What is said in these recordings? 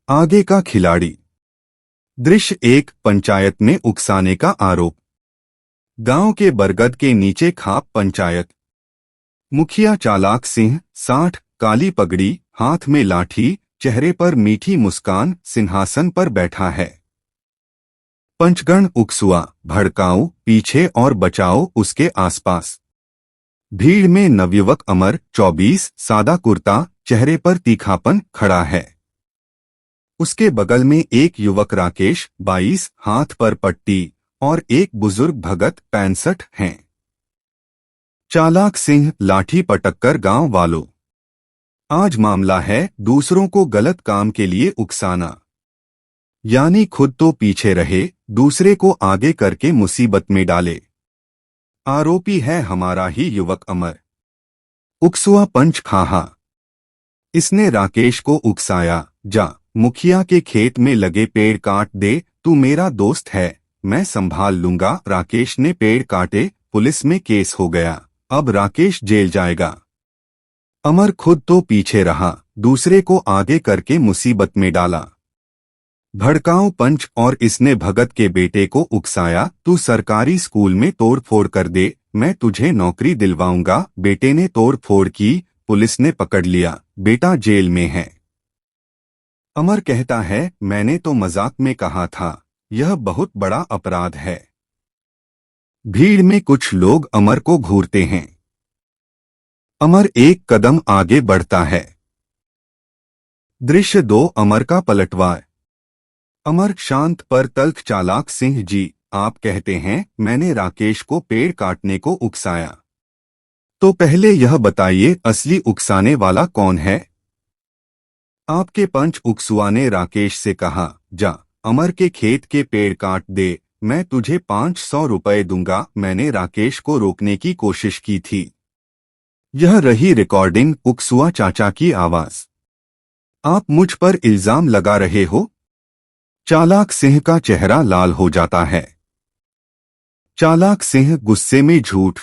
आगे का खिलाड़ी। दृश्य 1, पंचायत में उकसाने का आरोप। गांव के बरगद के नीचे खाप पंचायत। मुखिया चालाक सिंह 60, काली पगड़ी, हाथ में लाठी, चेहरे पर मीठी मुस्कान, सिंहासन पर बैठा है। पंचगण उकसुआ, भड़काओ, पीछे और बचाओ उसके आसपास। भीड़ में नवयुवक अमर 24, सादा कुर्ता, चेहरे पर तीखापन, खड़ा है। उसके बगल में एक युवक राकेश 22, हाथ पर पट्टी, और एक बुजुर्ग भगत 65 हैं। चालाक सिंह लाठी पटककर गांव वालों। आज मामला है दूसरों को गलत काम के लिए उकसाना, यानी खुद तो पीछे रहे, दूसरे को आगे करके मुसीबत में डाले। आरोपी है हमारा ही युवक अमर। उकसुआ पंच खाहा। इसने राकेश को उकसाया, जा मुखिया के खेत में लगे पेड़ काट दे, तू मेरा दोस्त है, मैं संभाल लूंगा। राकेश ने पेड़ काटे, पुलिस में केस हो गया, अब राकेश जेल जाएगा। अमर खुद तो पीछे रहा, दूसरे को आगे करके मुसीबत में डाला। भड़काऊ पंच और इसने भगत के बेटे को उकसाया, तू सरकारी स्कूल में तोड़फोड़ कर दे, मैं तुझे नौकरी दिलवाऊंगा। बेटे ने तोड़फोड़ की, पुलिस ने पकड़ लिया, बेटा जेल में है। अमर कहता है, मैंने तो मजाक में कहा था, यह बहुत बड़ा अपराध है। भीड़ में कुछ लोग अमर को घूरते हैं। अमर एक कदम आगे बढ़ता है। दृश्य 2, अमर का पलटवार। अमर शांत पर तल्ख, चालाक सिंह जी, आप कहते हैं मैंने राकेश को पेड़ काटने को उकसाया, तो पहले यह बताइए असली उकसाने वाला कौन है? आपके पंच उकसुआ ने राकेश से कहा, जा अमर के खेत के पेड़ काट दे, मैं तुझे 500 रुपए दूंगा। मैंने राकेश को रोकने की कोशिश की थी। यह रही रिकॉर्डिंग। उकसुआ चाचा की आवाज। आप मुझ पर इल्जाम लगा रहे हो? चालाक सिंह का चेहरा लाल हो जाता है। चालाक सिंह गुस्से में झूठ।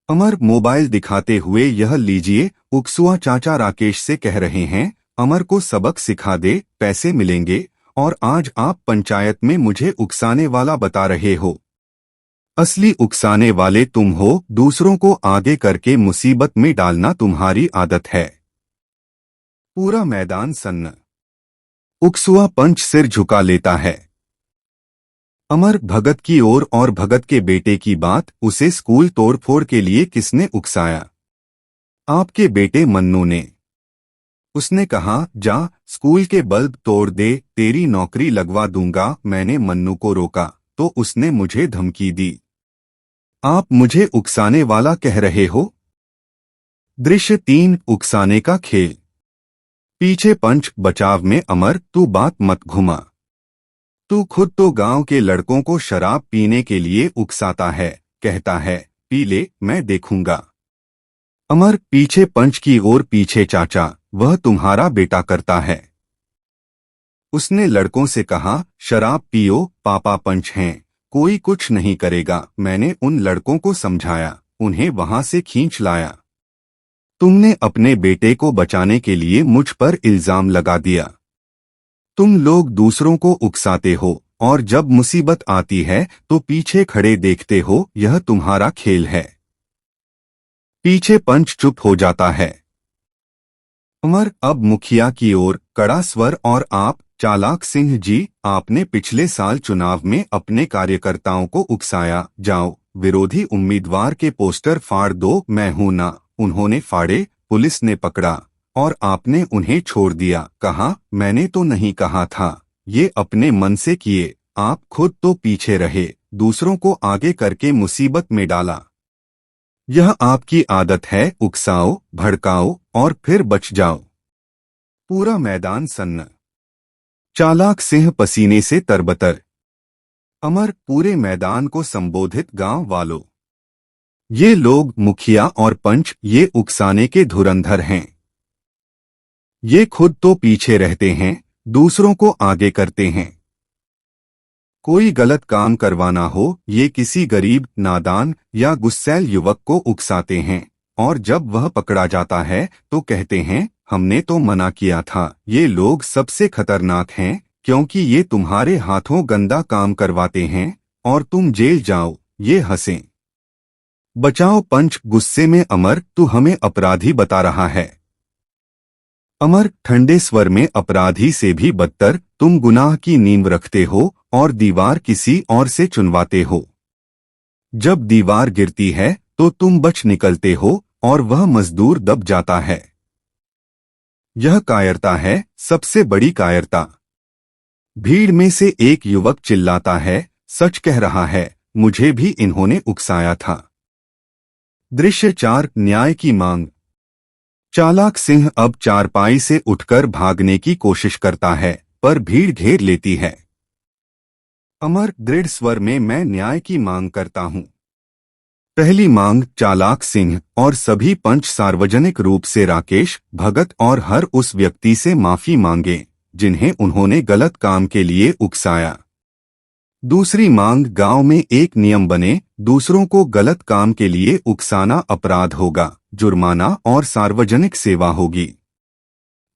अमर मोबाइल दिखाते हुए, यह लीजिए, उकसुआ चाचा राकेश से कह रहे हैं अमर को सबक सिखा दे, पैसे मिलेंगे, और आज आप पंचायत में मुझे उकसाने वाला बता रहे हो। असली उकसाने वाले तुम हो, दूसरों को आगे करके मुसीबत में डालना तुम्हारी आदत है। पूरा मैदान सन्न। उकसुआ पंच सिर झुका लेता है। अमर भगत की ओर और भगत के बेटे की बात, उसे स्कूल तोड़फोड़ के लिए किसने उकसाया? आपके बेटे मन्नू ने। उसने कहा, जा स्कूल के बल्ब तोड़ दे, तेरी नौकरी लगवा दूंगा। मैंने मन्नू को रोका तो उसने मुझे धमकी दी। आप मुझे उकसाने वाला कह रहे हो? दृश्य 3, उकसाने का खेल। पीछे पंच, बचाव में अमर, तू बात मत घुमा। तू खुद तो गांव के लड़कों को शराब पीने के लिए उकसाता है, कहता है पी ले, मैं देखूंगा। अमर पीछे पंच की ओर, पीछे चाचा, वह तुम्हारा बेटा करता है। उसने लड़कों से कहा, शराब पियो, पापा पंच हैं, कोई कुछ नहीं करेगा। मैंने उन लड़कों को समझाया, उन्हें वहां से खींच लाया। तुमने अपने बेटे को बचाने के लिए मुझ पर इल्जाम लगा दिया। तुम लोग दूसरों को उकसाते हो, और जब मुसीबत आती है तो पीछे खड़े देखते हो, यह तुम्हारा खेल है। पीछे पंच चुप हो जाता है। अमर अब मुखिया की ओर, कड़ा स्वर, और आप चालाक सिंह जी, आपने पिछले साल चुनाव में अपने कार्यकर्ताओं को उकसाया, जाओ विरोधी उम्मीदवार के पोस्टर फाड़ दो। मैं हूं ना। उन्होंने फाड़े, पुलिस ने पकड़ा, और आपने उन्हें छोड़ दिया। कहा, मैंने तो नहीं कहा था, ये अपने मन से किए। आप खुद तो पीछे रहे, दूसरों को आगे करके मुसीबत में डाला। यह आपकी आदत है, उकसाओ, भड़काओ, और फिर बच जाओ। पूरा मैदान सन्न। चालाक सिंह पसीने से तरबतर। अमर पूरे मैदान को संबोधित, गांव वालों, ये लोग मुखिया और पंच, ये उकसाने के धुरंधर हैं। ये खुद तो पीछे रहते हैं, दूसरों को आगे करते हैं। कोई गलत काम करवाना हो, ये किसी गरीब, नादान या गुस्सैल युवक को उकसाते हैं, और जब वह पकड़ा जाता है तो कहते हैं हमने तो मना किया था। ये लोग सबसे खतरनाक हैं क्योंकि ये तुम्हारे हाथों गंदा काम करवाते हैं और तुम जेल जाओ। ये हंसे। बचाओ पंच गुस्से में अमर, तू हमें अपराधी बता रहा है। अमर ठंडे स्वर में, अपराधी से भी बदतर, तुम गुनाह की नींव रखते हो और दीवार किसी और से चुनवाते हो। जब दीवार गिरती है तो तुम बच निकलते हो और वह मजदूर दब जाता है। यह कायरता है, सबसे बड़ी कायरता। भीड़ में से एक युवक चिल्लाता है, सच कह रहा है, मुझे भी इन्होंने उकसाया था। दृश्य 4, न्याय की मांग। चालाक सिंह अब चारपाई से उठकर भागने की कोशिश करता है, पर भीड़ घेर लेती है। अमर दृढ़ स्वर में, मैं न्याय की मांग करता हूं। पहली मांग, चालाक सिंह और सभी पंच सार्वजनिक रूप से राकेश, भगत और हर उस व्यक्ति से माफी मांगे जिन्हें उन्होंने गलत काम के लिए उकसाया। दूसरी मांग, गांव में एक नियम बने, दूसरों को गलत काम के लिए उकसाना अपराध होगा, जुर्माना और सार्वजनिक सेवा होगी।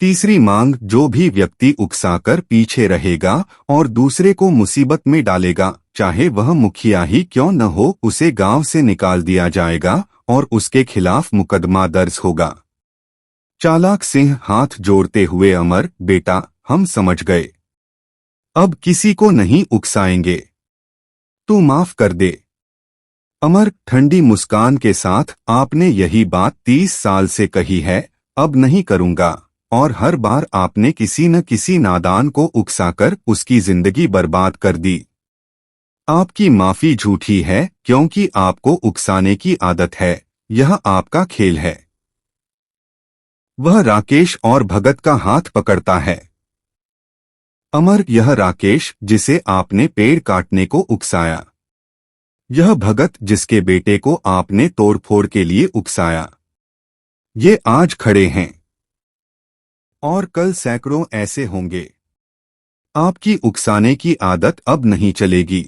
तीसरी मांग, जो भी व्यक्ति उकसाकर पीछे रहेगा और दूसरे को मुसीबत में डालेगा, चाहे वह मुखिया ही क्यों न हो, उसे गांव से निकाल दिया जाएगा और उसके खिलाफ मुकदमा दर्ज होगा। चालाक सिंह हाथ जोड़ते हुए, अमर बेटा, हम समझ गए। अब किसी को नहीं उकसाएंगे। तू माफ कर दे। अमर ठंडी मुस्कान के साथ, आपने यही बात 30 साल से कही है, अब नहीं करूंगा। और हर बार आपने किसी न किसी नादान को उकसाकर उसकी जिंदगी बर्बाद कर दी। आपकी माफी झूठी है क्योंकि आपको उकसाने की आदत है, यह आपका खेल है। वह राकेश और भगत का हाथ पकड़ता है। अमर, यह राकेश जिसे आपने पेड़ काटने को उकसाया। यह भगत जिसके बेटे को आपने तोड़फोड़ के लिए उकसाया। ये आज खड़े हैं और कल सैकड़ों ऐसे होंगे। आपकी उकसाने की आदत अब नहीं चलेगी,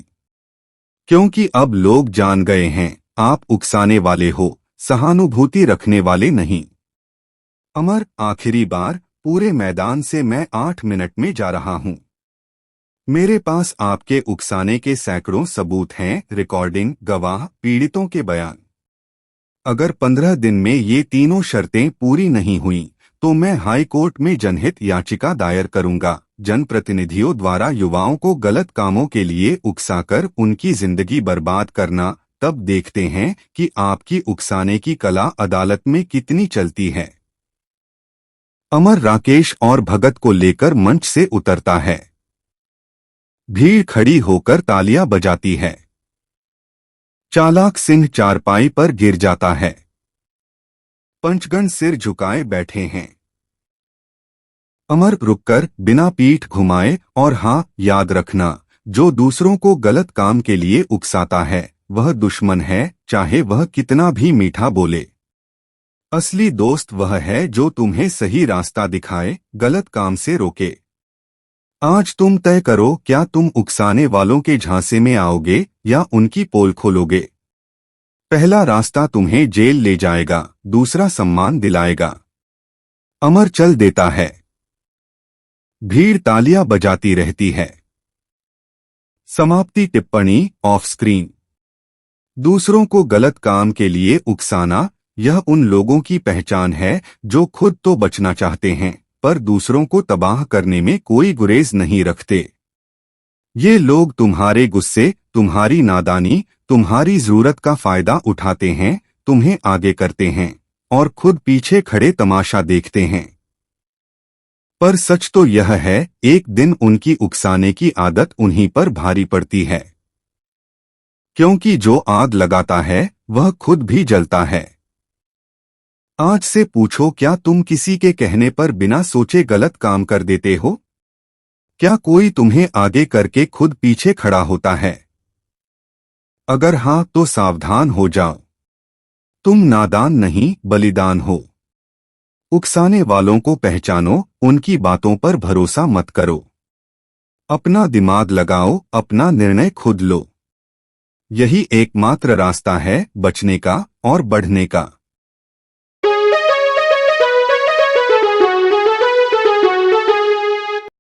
क्योंकि अब लोग जान गए हैं आप उकसाने वाले हो, सहानुभूति रखने वाले नहीं। अमर, आखिरी बार, पूरे मैदान से मैं 8 मिनट में जा रहा हूं। मेरे पास आपके उकसाने के सैकड़ों सबूत हैं, रिकॉर्डिंग, गवाह, पीड़ितों के बयान। अगर 15 दिन में ये तीनों शर्तें पूरी नहीं हुई तो मैं हाई कोर्ट में जनहित याचिका दायर करूंगा। जनप्रतिनिधियों द्वारा युवाओं को गलत कामों के लिए उकसाकर उनकी जिंदगी बर्बाद करना, तब देखते हैं कि आपकी उकसाने की कला अदालत में कितनी चलती है। अमर राकेश और भगत को लेकर मंच से उतरता है। भीड़ खड़ी होकर तालियां बजाती है। चालाक सिंह चारपाई पर गिर जाता है। पंचगण सिर झुकाए बैठे हैं। अमर रुककर बिना पीठ घुमाए, और हाँ, याद रखना, जो दूसरों को गलत काम के लिए उकसाता है वह दुश्मन है, चाहे वह कितना भी मीठा बोले। असली दोस्त वह है जो तुम्हें सही रास्ता दिखाए, गलत काम से रोके। आज तुम तय करो, क्या तुम उकसाने वालों के झांसे में आओगे या उनकी पोल खोलोगे। पहला रास्ता तुम्हें जेल ले जाएगा, दूसरा सम्मान दिलाएगा। अमर चल देता है। भीड़ तालियां बजाती रहती है। समाप्ति टिप्पणी, ऑफ स्क्रीन। दूसरों को गलत काम के लिए उकसाना, यह उन लोगों की पहचान है जो खुद तो बचना चाहते हैं पर दूसरों को तबाह करने में कोई गुरेज नहीं रखते। ये लोग तुम्हारे गुस्से, तुम्हारी नादानी, तुम्हारी जरूरत का फायदा उठाते हैं, तुम्हें आगे करते हैं और खुद पीछे खड़े तमाशा देखते हैं। पर सच तो यह है, एक दिन उनकी उकसाने की आदत उन्हीं पर भारी पड़ती है, क्योंकि जो आग लगाता है वह खुद भी जलता है। आज से पूछो, क्या तुम किसी के कहने पर बिना सोचे गलत काम कर देते हो? क्या कोई तुम्हें आगे करके खुद पीछे खड़ा होता है? अगर हाँ, तो सावधान हो जाओ, तुम नादान नहीं, बलिदान हो। उकसाने वालों को पहचानो, उनकी बातों पर भरोसा मत करो। अपना दिमाग लगाओ, अपना निर्णय खुद लो। यही एकमात्र रास्ता है बचने का और बढ़ने का।